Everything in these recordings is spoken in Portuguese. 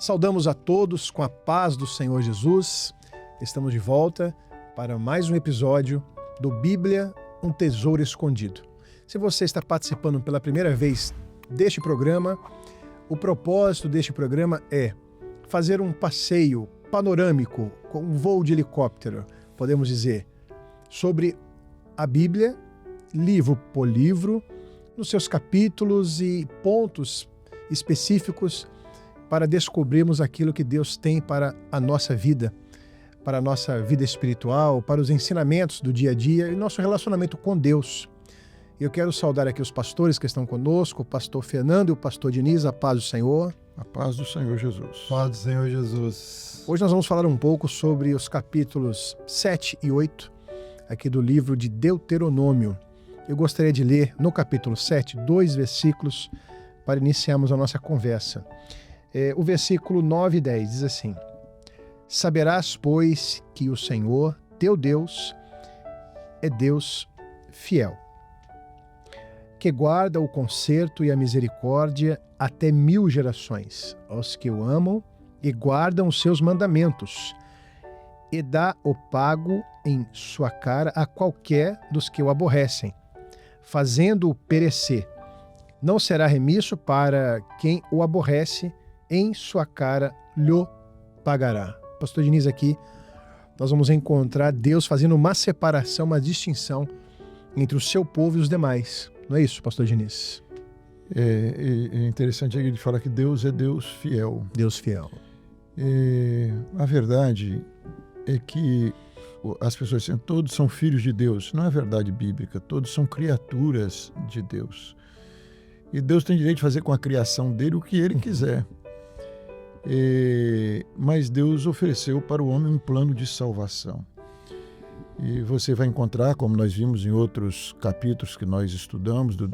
Saudamos a todos com a paz do Senhor Jesus. Estamos de volta para mais um episódio do Bíblia, um Tesouro Escondido. Se você está participando pela primeira vez deste programa, o propósito deste programa é fazer um passeio panorâmico, com um voo de helicóptero, podemos dizer, sobre a Bíblia, livro por livro, nos seus capítulos e pontos específicos, para descobrirmos aquilo que Deus tem para a nossa vida espiritual, para os ensinamentos do dia a dia e nosso relacionamento com Deus. Eu quero saudar aqui os pastores que estão conosco, o pastor Fernando e o pastor Diniz, a paz do Senhor. A paz do Senhor Jesus. Paz do Senhor Jesus. Hoje nós vamos falar um pouco sobre os capítulos 7 e 8, aqui do livro de Deuteronômio. Eu gostaria de ler no capítulo 7, 2 versículos, para iniciarmos a nossa conversa. O versículo 9 e 10 diz assim: Saberás, pois, que o Senhor, teu Deus, é Deus fiel, que guarda o conserto e a misericórdia até 1000 gerações, aos que o amam e guardam os seus mandamentos, e dá o pago em sua cara a qualquer dos que o aborrecem, fazendo-o perecer. Não será remisso para quem o aborrece, em sua cara lhe pagará. Pastor Diniz, aqui nós vamos encontrar Deus fazendo uma separação, uma distinção entre o seu povo e os demais. Não é isso, pastor Diniz? É interessante ele falar que Deus é Deus fiel. Deus fiel. A verdade é que as pessoas dizem todos são filhos de Deus. Não é verdade bíblica. Todos são criaturas de Deus. E Deus tem direito de fazer com a criação dele o que ele quiser. Mas Deus ofereceu para o homem um plano de salvação. E você vai encontrar, como nós vimos em outros capítulos que nós estudamos do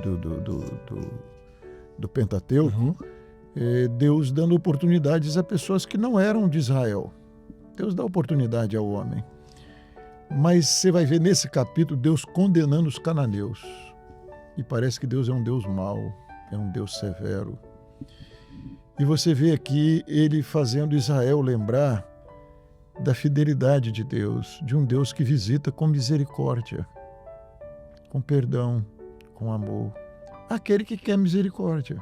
Pentateuco, Deus dando oportunidades a pessoas que não eram de Israel. Deus dá oportunidade ao homem. Mas você vai ver nesse capítulo Deus condenando os cananeus. E parece que Deus é um Deus mau, é um Deus severo. E você vê aqui ele fazendo Israel lembrar da fidelidade de Deus, de um Deus que visita com misericórdia, com perdão, com amor, aquele que quer misericórdia.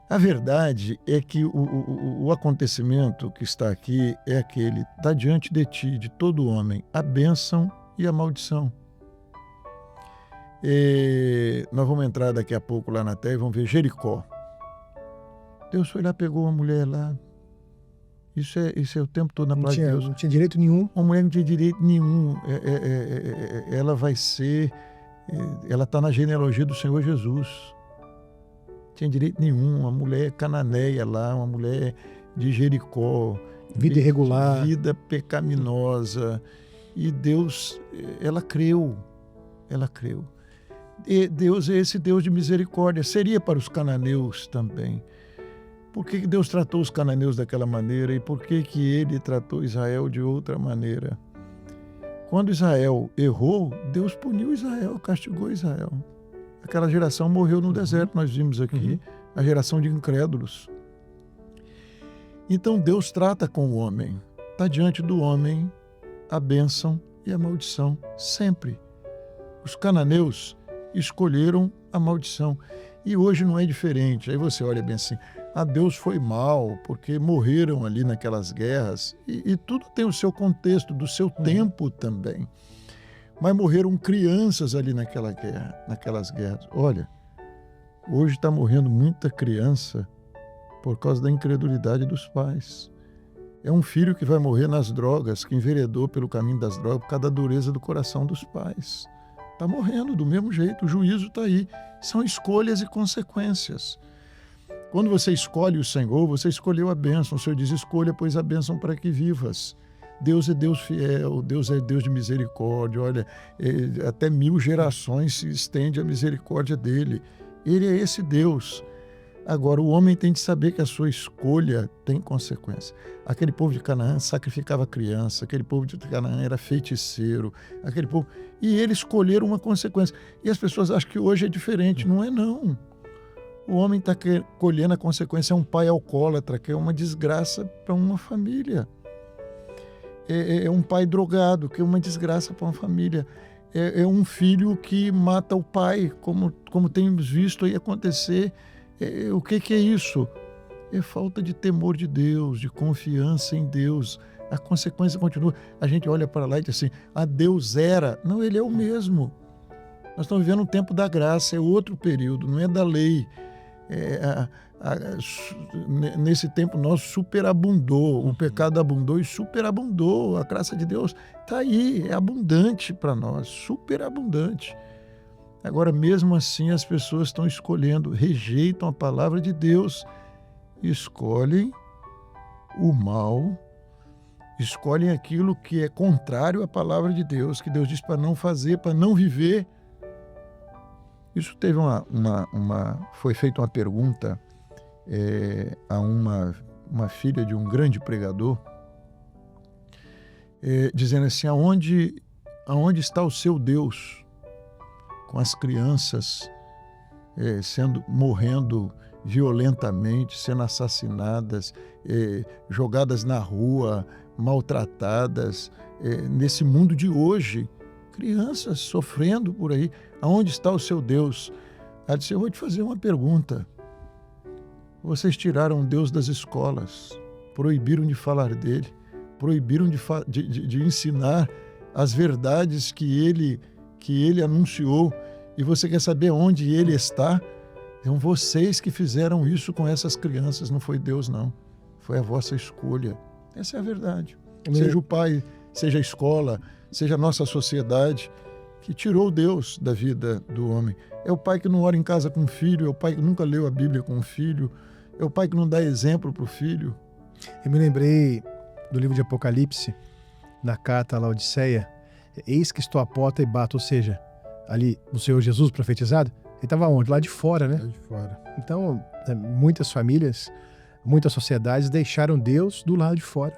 A verdade é que o acontecimento que está aqui é aquele: está diante de ti, de todo homem, a bênção e a maldição. Nós vamos entrar daqui a pouco lá na terra e vamos ver Jericó. Deus foi lá, pegou uma mulher lá. Isso é o tempo todo na palavra de Deus. Não tinha direito nenhum. Uma mulher não tinha direito nenhum. Ela vai ser... Ela está na genealogia do Senhor Jesus. Não tinha direito nenhum. Uma mulher cananeia lá, uma mulher de Jericó. Vida irregular. Vida pecaminosa. E Deus, ela creu. Ela creu. E Deus é esse Deus de misericórdia. Seria para os cananeus também. Por que Deus tratou os cananeus daquela maneira e por que ele tratou Israel de outra maneira? Quando Israel errou, Deus puniu Israel, castigou Israel. Aquela geração morreu no deserto, nós vimos aqui, a geração de incrédulos. Então Deus trata com o homem. Está diante do homem a bênção e a maldição, sempre. Os cananeus escolheram a maldição. E hoje não é diferente. Aí você olha bem assim, Deus foi mal, porque morreram ali naquelas guerras, e tudo tem o seu contexto, do seu tempo também. Mas morreram crianças ali naquelas guerras. Olha, hoje está morrendo muita criança por causa da incredulidade dos pais. É um filho que vai morrer nas drogas, que enveredou pelo caminho das drogas por causa da dureza do coração dos pais. Está morrendo do mesmo jeito, o juízo está aí. São escolhas e consequências. Quando você escolhe o Senhor, você escolheu a bênção. O Senhor diz: escolha, pois, a bênção para que vivas. Deus é Deus fiel, Deus é Deus de misericórdia. Olha, até 1000 gerações se estende a misericórdia dele. Ele é esse Deus. Agora, o homem tem de saber que a sua escolha tem consequência. Aquele povo de Canaã sacrificava criança, aquele povo de Canaã era feiticeiro, aquele povo... E eles escolheram uma consequência. E as pessoas acham que hoje é diferente. Não é, não. O homem está colhendo a consequência, é um pai alcoólatra, que é uma desgraça para uma família. É um pai drogado, que é uma desgraça para uma família. É um filho que mata o pai, como temos visto aí acontecer. O que é isso? É falta de temor de Deus, de confiança em Deus. A consequência continua. A gente olha para lá e diz assim, Deus era. Não, ele é o mesmo. Nós estamos vivendo um tempo da graça, é outro período, não é da lei. Nesse tempo nosso superabundou, o pecado abundou e superabundou. A graça de Deus está aí, é abundante para nós, superabundante. Agora, mesmo assim, as pessoas estão escolhendo, rejeitam a palavra de Deus, escolhem o mal, escolhem aquilo que é contrário à palavra de Deus, que Deus diz para não fazer, para não viver. Isso teve foi feita uma pergunta a uma filha de um grande pregador, dizendo assim, aonde está o seu Deus com as crianças morrendo violentamente, sendo assassinadas, jogadas na rua, maltratadas, nesse mundo de hoje, crianças sofrendo por aí, aonde está o seu Deus? Ela disse, eu vou te fazer uma pergunta. Vocês tiraram Deus das escolas, proibiram de falar dele, proibiram de ensinar as verdades que ele anunciou, e você quer saber onde ele está? Então vocês que fizeram isso com essas crianças, não foi Deus não, foi a vossa escolha. Essa é a verdade. Seja o pai, seja a escola, seja a nossa sociedade, que tirou Deus da vida do homem. É o pai que não ora em casa com o filho, é o pai que nunca leu a Bíblia com o filho, é o pai que não dá exemplo para o filho. Eu me lembrei do livro de Apocalipse, na carta à Laodiceia, eis que estou à porta e bato, ou seja, ali o Senhor Jesus profetizado, ele estava onde? Lá de fora, né? Lá de fora. Então, muitas famílias, muitas sociedades deixaram Deus do lado de fora.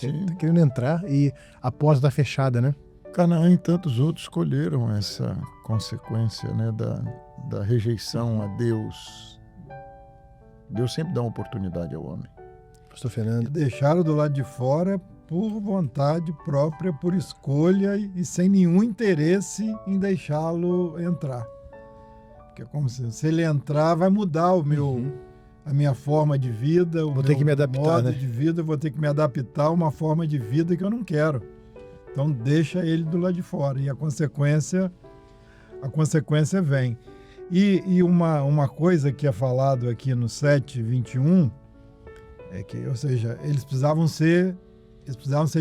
Ele está querendo entrar e a porta está fechada, né? Canaã e tantos outros escolheram essa consequência, né, da rejeição a Deus. Deus sempre dá uma oportunidade ao homem. Pastor Fernando. Deixaram do lado de fora por vontade própria, por escolha e sem nenhum interesse em deixá-lo entrar. Porque é como se ele entrar, vai mudar a minha forma de vida, o vou ter que me adaptar, modo né? de vida, eu vou ter que me adaptar a uma forma de vida que eu não quero. Então deixa ele do lado de fora e a consequência vem. E uma coisa que é falado aqui no 7:21 é que, ou seja, eles precisavam ser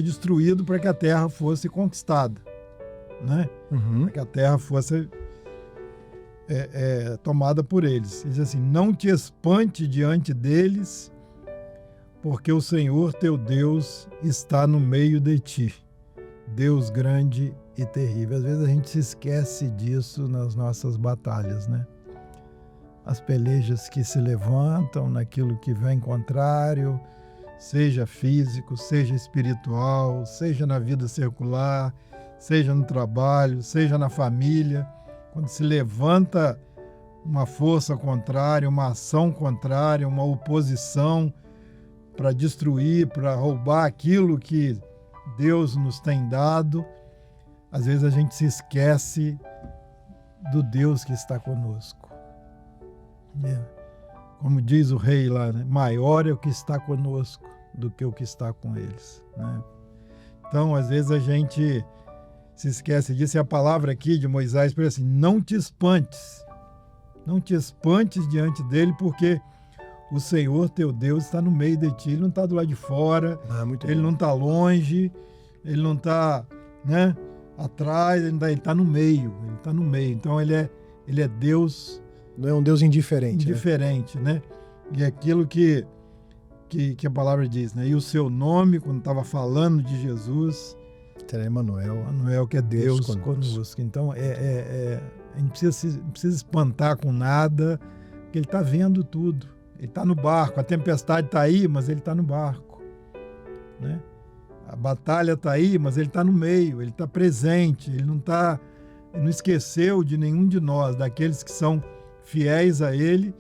destruídos para que a terra fosse conquistada, né? Para que a terra fosse tomada por eles. Diz assim, não te espante diante deles, porque o Senhor teu Deus está no meio de ti. Deus grande e terrível. Às vezes a gente se esquece disso nas nossas batalhas, né? As pelejas que se levantam naquilo que vem contrário, seja físico, seja espiritual, seja na vida secular, seja no trabalho, seja na família. Quando se levanta uma força contrária, uma ação contrária, uma oposição para destruir, para roubar aquilo que Deus nos tem dado, às vezes a gente se esquece do Deus que está conosco. Como diz o rei lá, né? Maior é o que está conosco do que o que está com eles, né? Então, às vezes a gente se esquece disso, e a palavra aqui de Moisés diz assim, não te espantes diante dele, porque o Senhor teu Deus está no meio de ti, ele não está do lado de fora, ele não está longe, ele não está, né, atrás, ele está no meio, então ele é Deus. Não é um Deus indiferente. Né? E aquilo que a palavra diz, né? E o seu nome, quando estava falando de Jesus, era Emanuel, que é Deus conosco. Então, a gente precisa espantar com nada, porque ele está vendo tudo. Ele está no barco, a tempestade está aí, mas ele está no barco, né? A batalha está aí, mas ele está no meio, ele está presente, ele não esqueceu de nenhum de nós, daqueles que são fiéis a ele,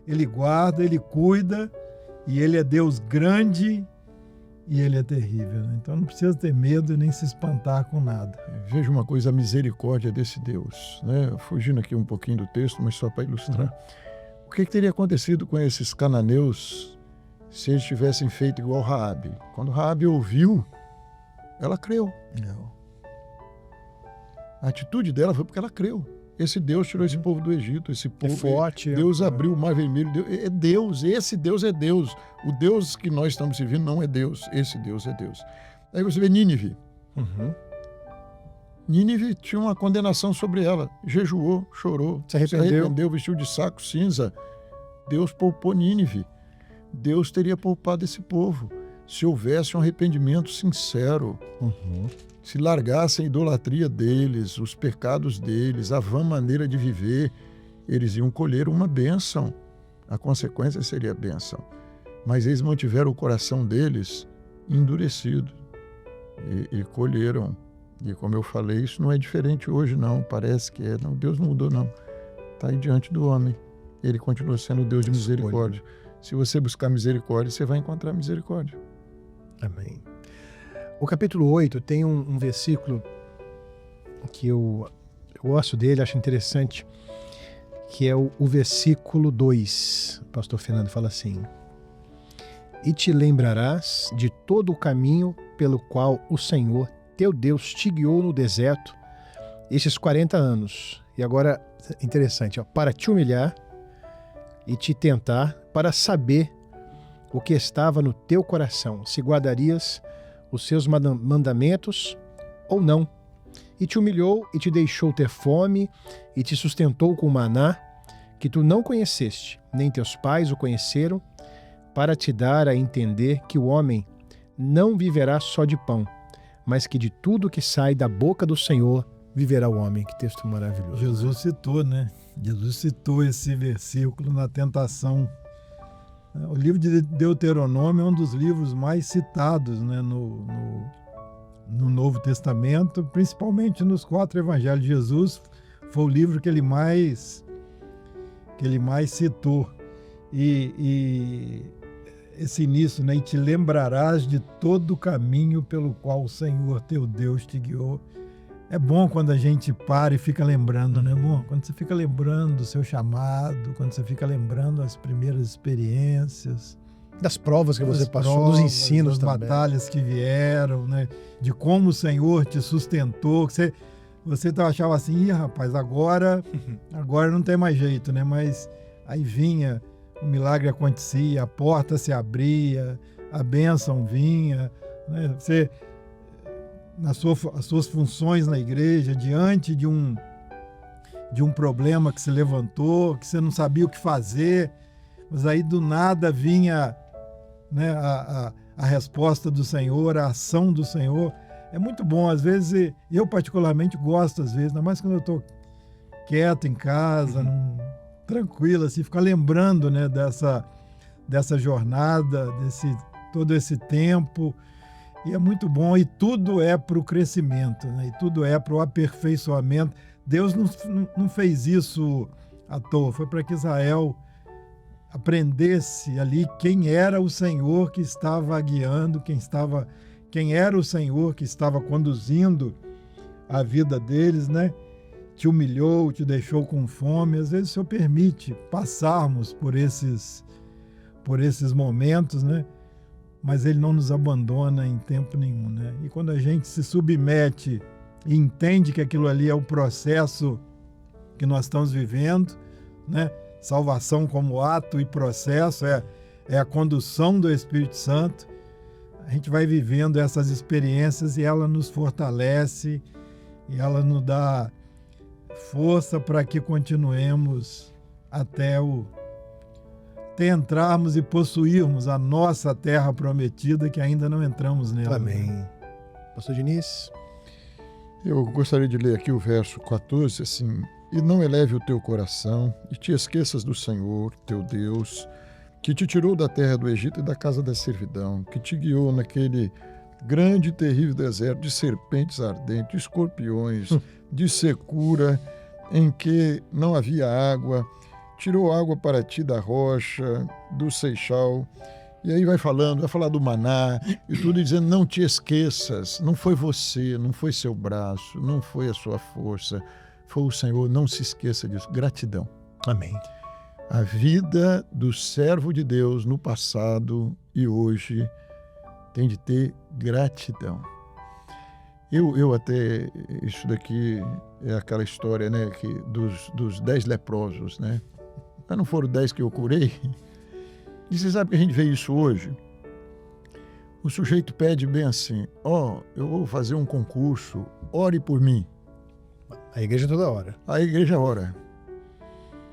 Ele guarda, Ele cuida, e Ele é Deus grande e Ele é terrível. Né? Então não precisa ter medo e nem se espantar com nada. Veja uma coisa, a misericórdia desse Deus, né? Fugindo aqui um pouquinho do texto, mas só para ilustrar. O que teria acontecido com esses cananeus se eles tivessem feito igual Raabe? Quando Raabe ouviu, ela creu. A atitude dela foi porque ela creu. Esse Deus tirou esse povo do Egito, esse povo forte. Deus abriu o Mar Vermelho. É Deus, esse Deus é Deus. O Deus que nós estamos servindo não é Deus, esse Deus é Deus. Aí você vê Nínive. Nínive tinha uma condenação sobre ela. Jejuou, chorou, se arrependeu, vestiu de saco cinza. Deus poupou Nínive. Deus teria poupado esse povo se houvesse um arrependimento sincero. Se largassem a idolatria deles, os pecados deles, a vã maneira de viver, eles iam colher uma bênção. A consequência seria a bênção. Mas eles mantiveram o coração deles endurecido e colheram. E como eu falei, isso não é diferente hoje, não. Parece que é. Não, Deus não mudou, não. Está aí diante do homem. Ele continua sendo o Deus de misericórdia. Se você buscar misericórdia, você vai encontrar misericórdia. Amém. O capítulo 8 tem um versículo que eu gosto dele, acho interessante, que é o versículo 2. O pastor Fernando fala assim: e te lembrarás de todo o caminho pelo qual o Senhor, teu Deus, te guiou no deserto esses 40 anos. E agora, interessante, para te humilhar e te tentar, para saber o que estava no teu coração, se guardarias os seus mandamentos ou não. E te humilhou e te deixou ter fome e te sustentou com maná, que tu não conheceste, nem teus pais o conheceram, para te dar a entender que o homem não viverá só de pão, mas que de tudo que sai da boca do Senhor viverá o homem. Que texto maravilhoso. Jesus citou, né? Jesus citou esse versículo na tentação. O livro de Deuteronômio é um dos livros mais citados, né, no Novo Testamento, principalmente nos 4 evangelhos de Jesus. Foi o livro que ele mais citou. E esse início, né, e te lembrarás de todo o caminho pelo qual o Senhor teu Deus te guiou. É bom quando a gente para e fica lembrando, né, amor? Quando você fica lembrando do seu chamado, quando você fica lembrando as primeiras experiências. Das provas que você passou, dos ensinos das também. batalhas que vieram, né? De como o Senhor te sustentou. Você achava assim, rapaz, agora não tem mais jeito, né? Mas aí vinha, o milagre acontecia, a porta se abria, a bênção vinha, né? Você, as suas funções na igreja, diante de um problema que se levantou, que você não sabia o que fazer, mas aí do nada vinha, né, a resposta do Senhor, a ação do Senhor. É muito bom, às vezes, eu particularmente gosto, às vezes, ainda mais quando eu estou quieto em casa, tranquilo, assim, ficar lembrando, né, dessa jornada, todo esse tempo. E é muito bom, e tudo é para o crescimento, né? E tudo é para o aperfeiçoamento. Deus não fez isso à toa, foi para que Israel aprendesse ali quem era o Senhor que estava guiando, quem era o Senhor que estava conduzindo a vida deles, né? Te humilhou, te deixou com fome. Às vezes o Senhor permite passarmos por esses momentos, né? Mas Ele não nos abandona em tempo nenhum, né? E quando a gente se submete e entende que aquilo ali é o processo que nós estamos vivendo, né? Salvação como ato e processo, é a condução do Espírito Santo. A gente vai vivendo essas experiências e ela nos fortalece e ela nos dá força para que continuemos até entrarmos e possuirmos a nossa terra prometida, que ainda não entramos nela. Amém. Pastor Diniz? Eu gostaria de ler aqui o verso 14, assim: e não eleve o teu coração, e te esqueças do Senhor, teu Deus, que te tirou da terra do Egito e da casa da servidão, que te guiou naquele grande e terrível deserto de serpentes ardentes, de escorpiões, de secura, em que não havia água, tirou água para ti da rocha, do seixal. E aí vai falando, vai falar do maná e tudo, dizendo, não te esqueças, não foi você, não foi seu braço, não foi a sua força, foi o Senhor, não se esqueça disso. Gratidão. Amém. A vida do servo de Deus no passado e hoje tem de ter gratidão. Eu até, isso daqui é aquela história, né, que dos 10 leprosos, né? Mas não foram 10 que eu curei? E você sabe que a gente vê isso hoje? O sujeito pede bem assim, eu vou fazer um concurso, ore por mim. A igreja toda hora. A igreja ora.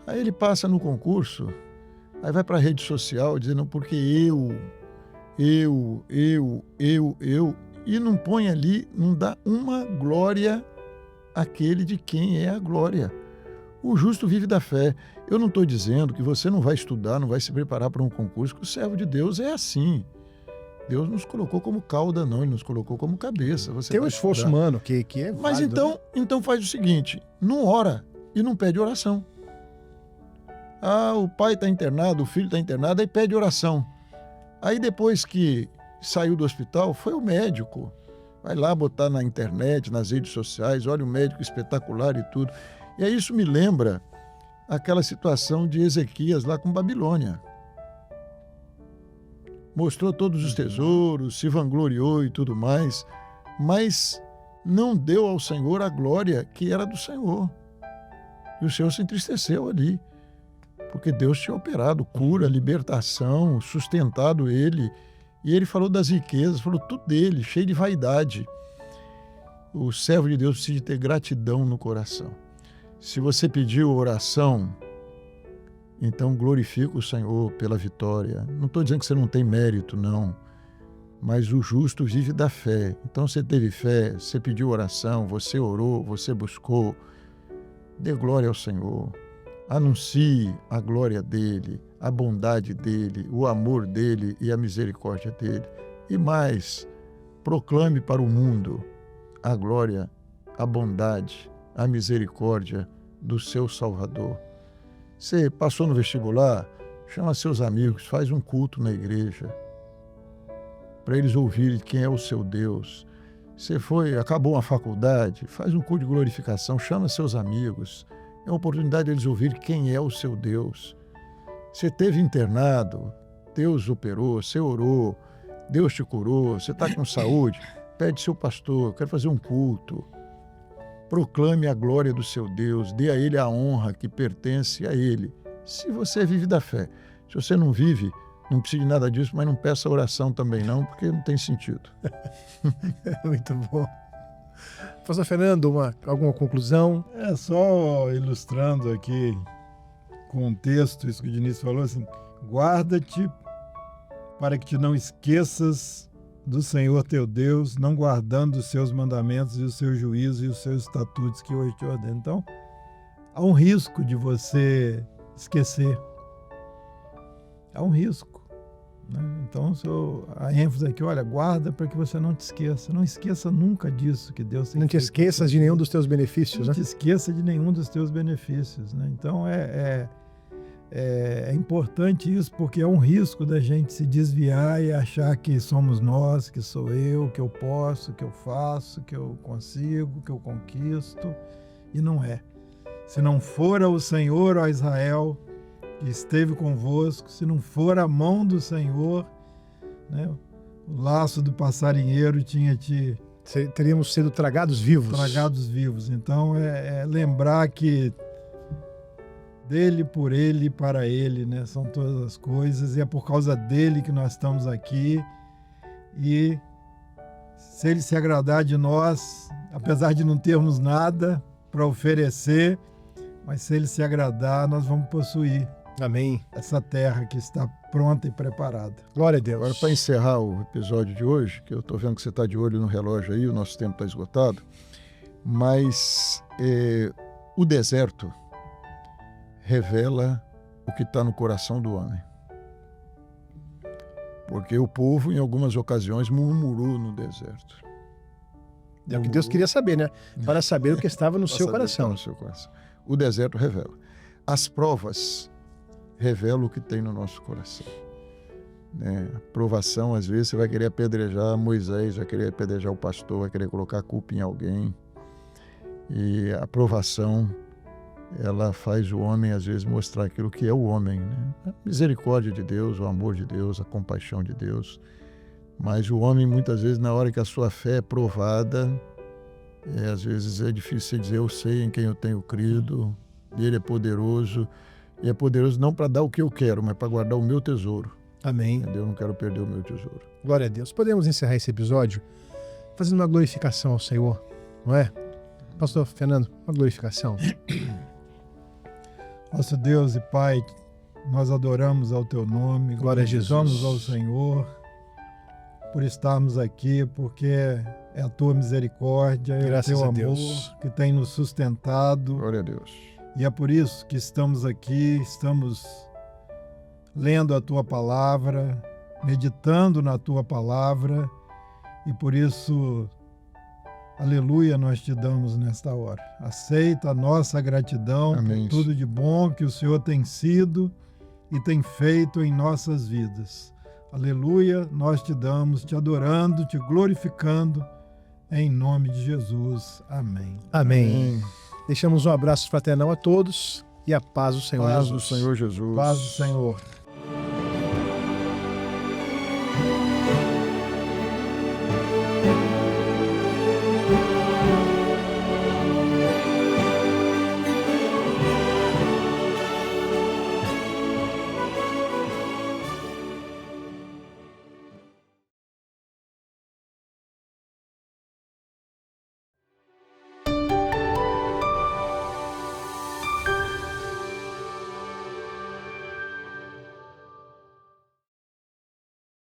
Aí ele passa no concurso, aí vai para a rede social dizendo, porque eu, e não põe ali, não dá uma glória àquele de quem é a glória. O justo vive da fé. Eu não estou dizendo que você não vai estudar, não vai se preparar para um concurso, que o servo de Deus é assim. Deus nos colocou como cauda, não, Ele nos colocou como cabeça. Você tem um esforço humano que é Mas válido, então faz o seguinte, não ora e não pede oração. O pai está internado, o filho está internado, aí pede oração. Aí depois que saiu do hospital, foi o médico. Vai lá botar na internet, nas redes sociais, olha o médico espetacular e tudo. E aí isso me lembra aquela situação de Ezequias lá com Babilônia. Mostrou todos os tesouros, se vangloriou e tudo mais, mas não deu ao Senhor a glória que era do Senhor. E o Senhor se entristeceu ali, porque Deus tinha operado cura, libertação, sustentado ele. E ele falou das riquezas, falou tudo dele, cheio de vaidade. O servo de Deus precisa ter gratidão no coração. Se você pediu oração, então glorifica o Senhor pela vitória. Não estou dizendo que você não tem mérito, não. Mas o justo vive da fé. Então você teve fé, você pediu oração, você orou, você buscou. Dê glória ao Senhor. Anuncie a glória dele, a bondade dele, o amor dele e a misericórdia dele. E mais, proclame para o mundo a glória, a bondade, a misericórdia do seu Salvador. Você passou no vestibular, chama seus amigos, faz um culto na igreja, para eles ouvirem quem é o seu Deus. Você acabou uma faculdade, faz um culto de glorificação, chama seus amigos. É a oportunidade de eles ouvirem quem é o seu Deus. Você esteve internado, Deus operou, você orou, Deus te curou, você está com saúde, pede seu pastor, quero fazer um culto. Proclame a glória do seu Deus, dê a Ele a honra que pertence a Ele. Se você vive da fé. Se você não vive, não precisa de nada disso, mas não peça oração também não, porque não tem sentido. Muito bom. Pastor Fernando, alguma conclusão? É só ilustrando aqui com um texto, isso que o Diniz falou, assim, guarda-te para que te não esqueças do Senhor teu Deus, não guardando os seus mandamentos e os seus juízos e os seus estatutos que hoje te ordeno. Então, há um risco de você esquecer. Há um risco, né? Então, a ênfase aqui, olha, guarda para que você não te esqueça. Não esqueça nunca disso que Deus tem. Não te esqueças de nenhum dos teus benefícios, Não né? te esqueça de nenhum dos teus benefícios, né? Então, é importante isso, porque é um risco da gente se desviar e achar que somos nós, que sou eu, que eu posso, que eu faço, que eu consigo, que eu conquisto, e não é. Se não for o Senhor, ó Israel, que esteve convosco, se não for a mão do Senhor, né, o laço do passarinheiro tinha te... Teríamos sido tragados vivos. Tragados vivos. Então, lembrar que dele, por ele e para ele, né? São todas as coisas, e é por causa dele que nós estamos aqui. E se ele se agradar de nós, apesar de não termos nada para oferecer, mas se ele se agradar, nós vamos possuir. Amém. Essa terra que está pronta e preparada. Glória a Deus. Agora, para encerrar o episódio de hoje, que eu estou vendo que você está de olho no relógio aí, o nosso tempo está esgotado, mas o deserto revela o que está no coração do homem. Porque o povo, em algumas ocasiões, murmurou no deserto. É o que Deus queria saber, né? Para saber o que estava no seu coração. O deserto revela. as provas revelam o que tem no nosso coração. Né? A provação, às vezes, você vai querer apedrejar Moisés, vai querer apedrejar o pastor, vai querer colocar a culpa em alguém. E a provação, ela faz o homem, às vezes, mostrar aquilo que é o homem. Né? A misericórdia de Deus, o amor de Deus, a compaixão de Deus. Mas o homem, muitas vezes, na hora que a sua fé é provada, às vezes é difícil você dizer, eu sei em quem eu tenho crido, ele é poderoso. E é poderoso não para dar o que eu quero, mas para guardar o meu tesouro. Amém. Entendeu? Eu não quero perder o meu tesouro. Glória a Deus. Podemos encerrar esse episódio fazendo uma glorificação ao Senhor, não é? Pastor Fernando, uma glorificação. Nosso Deus e Pai, nós adoramos ao Teu nome. Glória a Jesus. Glorificamos ao Senhor por estarmos aqui, porque é a Tua misericórdia, Graças é o Teu a amor Deus. que tem nos sustentado. Glória a Deus. E é por isso que estamos aqui, estamos lendo a Tua Palavra, meditando na Tua Palavra, e por isso, aleluia, nós te damos nesta hora. Aceita a nossa gratidão Amém. por tudo de bom que o Senhor tem sido e tem feito em nossas vidas. Aleluia, nós te damos, te adorando, te glorificando, em nome de Jesus. Amém. Amém. Deixamos um abraço fraternal a todos e a paz do Senhor Paz Jesus. do Senhor Jesus. Paz do Senhor.